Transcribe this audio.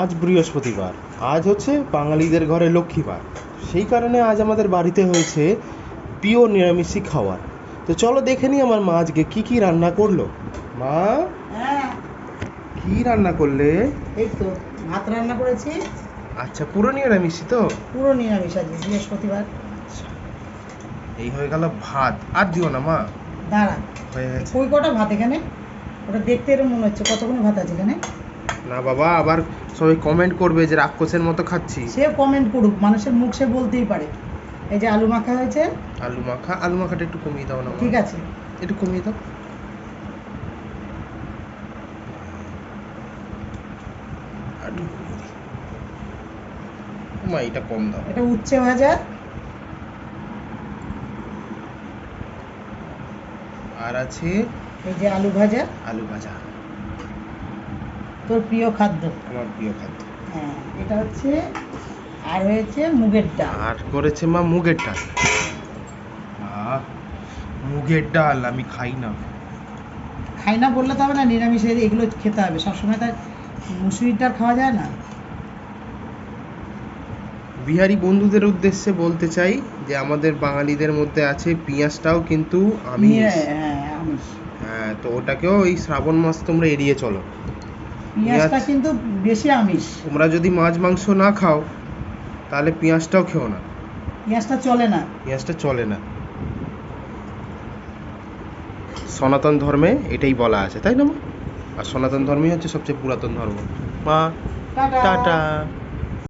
আজ বৃহস্পতিবার, আজ হচ্ছে বাঙালিদের ঘরে লক্ষ্মীবার। সেই কারণে আজ আমাদের বাড়িতে হয়েছে পিওর নিরামিষই খাওয়ার। তো চলো দেখে নিই আমার মা আজকে কি কি রান্না করলো। মা, হ্যাঁ, কি রান্না করলে? এই তো ভাত রান্না করেছি। আচ্ছা, পুরো নিরামিষই তো? পুরো নিরামিষ আজকে বৃহস্পতিবার। এই হয়ে গেল ভাত। আর দিও না মা, দাঁড়া, হয়ে গেছে। ওই কটা ভাত এখানে, ওটা দেখতে এরকম মনে হচ্ছে কতগুলো ভাত আছে এখানে। না বাবা, আবার সবাই কমেন্ট করবে যে রাক্ষসের মতো খাচ্ছি। সে কমেন্ট করুক, মানুষের মুখ সে বলতেই পারে। এই যে আলু মাখা হয়েছে। আলু মাখা, আলু মাখাটা একটু কমিয়ে দাও না মা। ঠিক আছে, একটু কমিয়ে দাও। একটু কমিয়ে দিই। মা, এটা কম দাও। এটা উচ্ছে ভাজা। আর আছে এই যে আলু ভাজা, আলু ভাজা, তোর প্রিয় খাদ্য। আমার প্রিয় খাদ্য। হ্যাঁ, এটা হচ্ছে, আর হয়েছে মুগের ডাল। আর করেছে মা মুগের ডাল। আহ, মুগের ডাল আমি খাই না। খাই না বললে তো হবে না, নিরামিষে এগুলো খেতে হবে সবসময়। তার মুসুরির ডাল খাওয়া যায় না। বিহারি বন্ধুদের উদ্দেশ্যে বলতে চাই যে আমাদের বাঙালিদের মধ্যে আছে পেঁয়াজটাও কিন্তু আমিষ। হ্যাঁ, আমিষ। হ্যাঁ, তো ওটাকেও এই শ্রাবণ মাস তোমরা এড়িয়ে চলো। পেঁয়াজটা কিন্তু বেশি আমিষ। তোমরা যদি মাছ মাংস না খাও তাহলে পেঁয়াজটাও খেও না। পেঁয়াজটা চলে না। পেঁয়াজটা চলে না। সনাতন ধর্মে এটাই বলা আছে, তাই না মা? আর সনাতন ধর্মই হচ্ছে সবচেয়ে পুরাতন ধর্ম। মা, টাটা। টাটা।